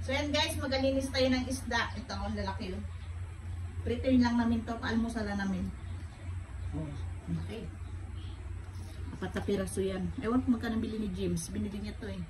So yan guys, magalinis tayo ng isda. Ito ang lalaki yun. Pritoin lang namin to, paalmusala namin. Oh, okay. 4 na piraso yan. Ewan ko magkano bili ni James. Binili niya to eh.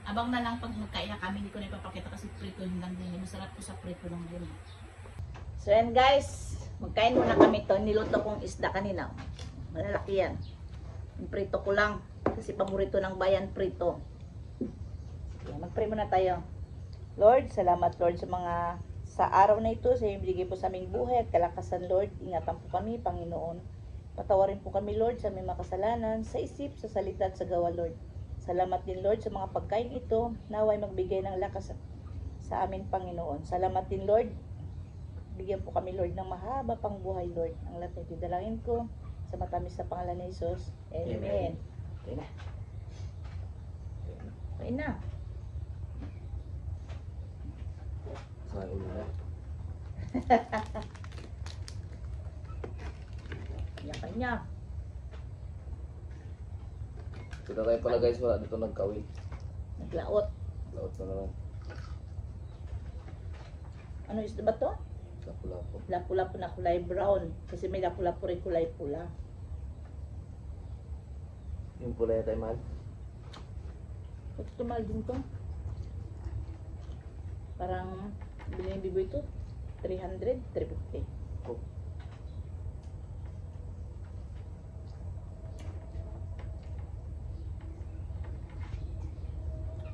Abang na lang pag magkain na kami. Hindi ko na ipapakita kasi pritoin lang din. Masarap ko sa prito lang din. So yan guys, magkain muna kami to. Niluto kong isda kanina. Malalaki yan. Prito ko lang. Kasi paborito ng bayan prito. Mag-pray muna tayo. Lord, salamat Lord sa araw na ito, sa iyong binigay po sa aming buhay at kalakasan Lord. Ingatan po kami, Panginoon. Patawarin po kami Lord sa aming makasalanan, sa isip, sa salita at sa gawa Lord. Salamat din Lord sa mga pagkain ito, naway magbigay ng lakas sa amin Panginoon. Salamat din Lord. Bigyan po kami Lord ng mahaba pang buhay Lord. Ang lahat na itidalangin ko sa matamis na pangalan ni Jesus. Amen. Okay na. Okay na. Sa ulo na. Kanya-kanya. Kita tayo pala guys, wala dito nagkawin. Naglaot. Laot na naman. Ano isda ba to? Lapu-lapo. Lapu-lapu na kulay brown. Kasi may lapu-lapu rin kulay pula. Yung pula yata yung mahal. Ito tumal din to. Parang bilhin yung bibo ito. 300, 350. Oh.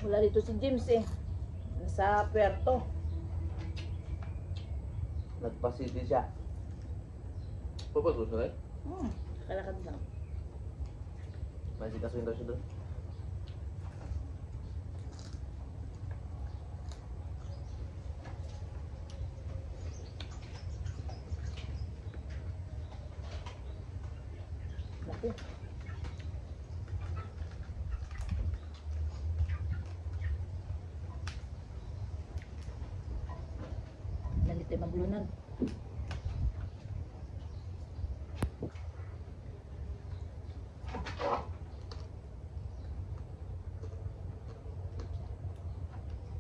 Wala dito si James eh. Nasa Puerto. Nagpa-city siya. Papatos na rin? Kalakad lang. Masih kasuhin daw siya doon. Laki. Nalito yung maglunag.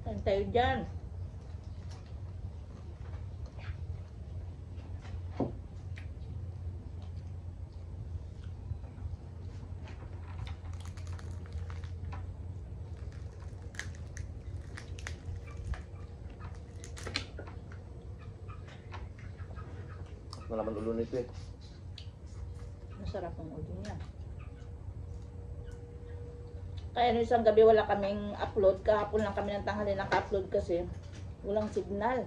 Saan tayo dyan? Malaman ulo nito eh. Masarap ang ulo niya. Kaya no isang gabi wala kaming upload. Kahapon lang kami ng tanghali naka-upload kasi walang signal.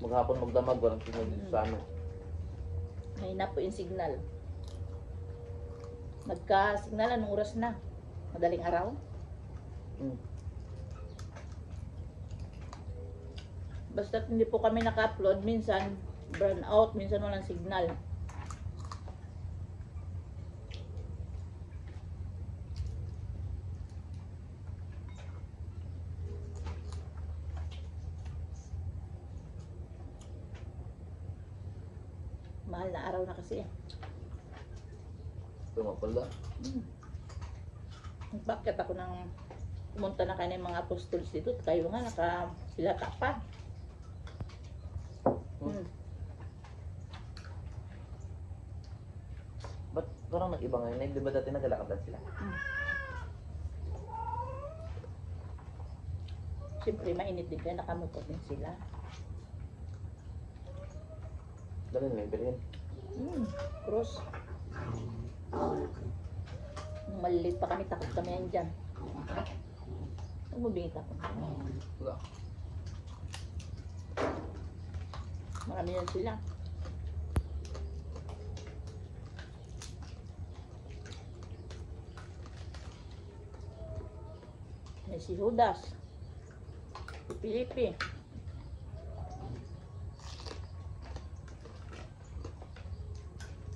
Maghapon magdamag, walang signal dito sa amin. Mahina po yung signal. Nagka-signal, anong oras na? Madaling araw? Basta't hindi po kami naka-upload, minsan burn out, minsan walang signal. Mahal na araw na kasi. Tumapal na. Bakit ako nang pumunta na kayo ng mga apostles dito, kayo nga nakapilata pa. Ba't parang nag-iba ngayon? Di ba dati naglalakad sila? Siyempre mainit din kaya nakamotor din sila. Dali na yung bilhin. Cross. Nung maliliit pa kami, takot kami yan dyan. Huwag mo bingit ako. Wala. Marami yan sila. May si Judas. Si Filipe.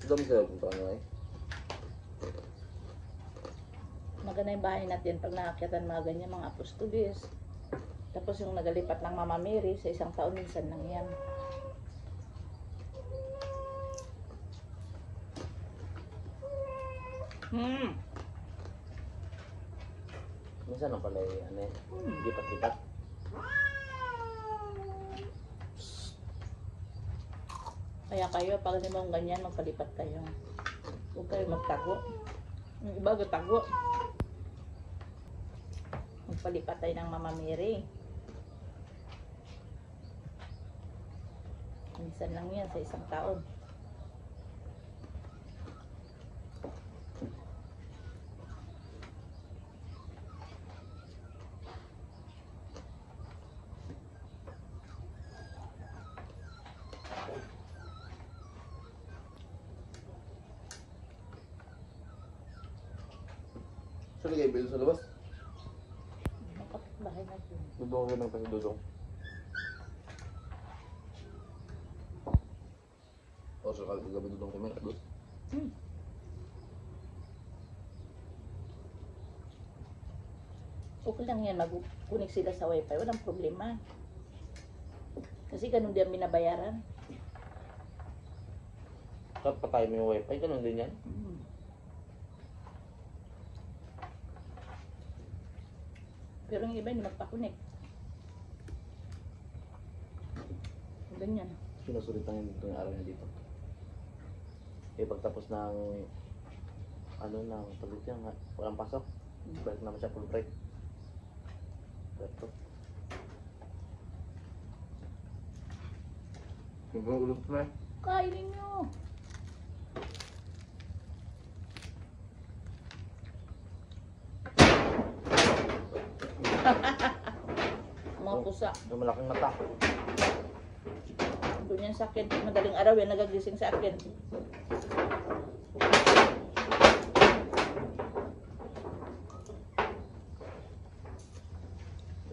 Dami sila kung paano eh. Maganda yung bahay natin pag nakakyatan mga ganyan, mga apostolis. Tapos yung nagalipat ng Mama Mary, sa isang taon minsan lang yan. Minsan na pala ano eh. Lipat-lipat. Kaya kayo, pag hindi mo ganyan, magpalipat kayo. Huwag kayo magtago. Yung iba tago. Magpalipat tayo ng Mama Mary. Minsan lang yan sa isang taon. Saan kayo bilhin sa labas? Nakapit-bahay natin. Dudong ko ng kasi dudong. O, so kagabi dudong kami na doon. Okay lang yan, mag-connect sila sa wifi. Walang problema. Kasi ganun din ang binabayaran. Kapag patay mo yung wifi, ganun din yan. Pero yung iba hindi magpa-connect. Ganyan. Sinusulitan yung dito yung araw niya dito. Eh pagtapos ng ano ng taglit niya nga, walang pasok. Balik naman siya full break. Ito. Yung ulit na. Kainin nyo. Mga pusa. Yung malaking mata. Doon yan sa akin. Madaling araw yan nagagising sa akin.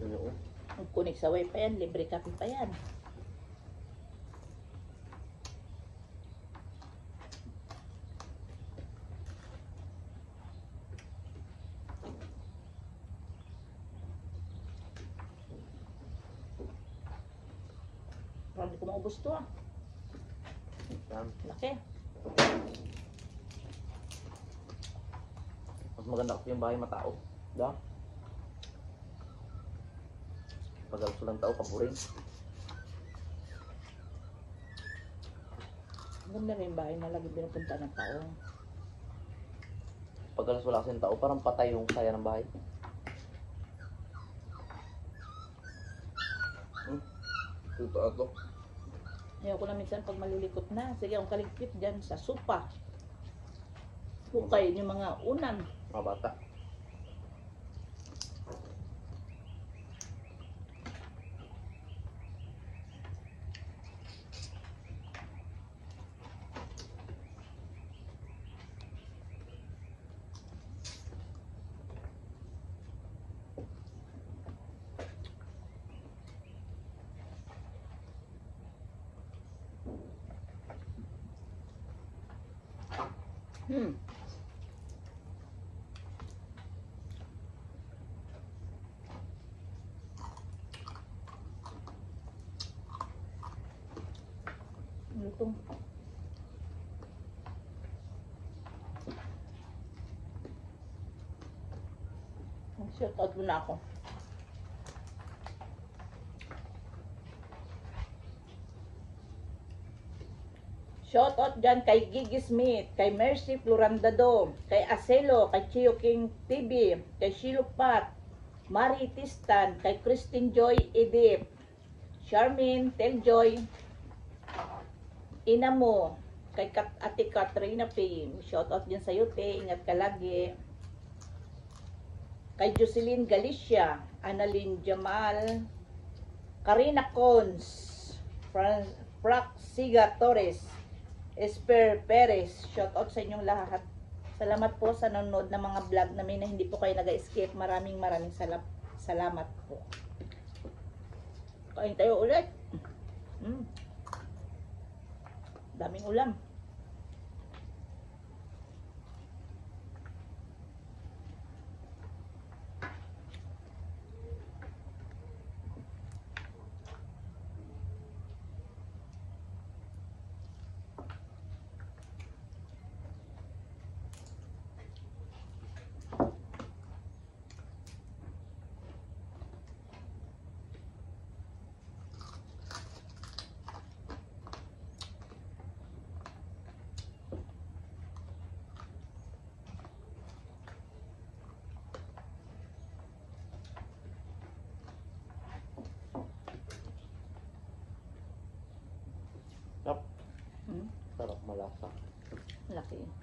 Ano? Ang kunik sa wifi yan, libre copy pa yan. Parang hindi ko maubos to ah. Yan. Laki. Mas maganda kasi yung bahay matao. Da? Pag alas walang tao, kapurin. Ganda rin yung bahay na lagi pinupunta ng tao. Pag alas wala kasing tao, parang patay yung saya ng bahay. Ito ato. Ayaw ko na minsan pag malilikot na. Sige, ang kaligpit dyan sa sopa. Hukay yung mga unan. Mga bata. Hmm. Lutong. Shout out muna ako. Shout out dyan kay Gigi Smith, kay Mercy Florandado, kay Acelo, kay Chio King TV, kay Shilo Pat, Mari Tistan, kay Christine Joy Edip, Charmin Teljoy, Inamo, kay Ate Katrina P. Shout out dyan sa iyo, te. Ingat ka lagi. Kay Jocelyn Galicia, Annalyn Jamal, Karina Cons, Siga Torres, Esper Perez, shout out sa inyong lahat. Salamat po sa nanonood ng mga vlog namin na hindi po kayo nag-escape. Maraming salamat po. Kain tayo ulit. Daming ulam. Lasa. Laki.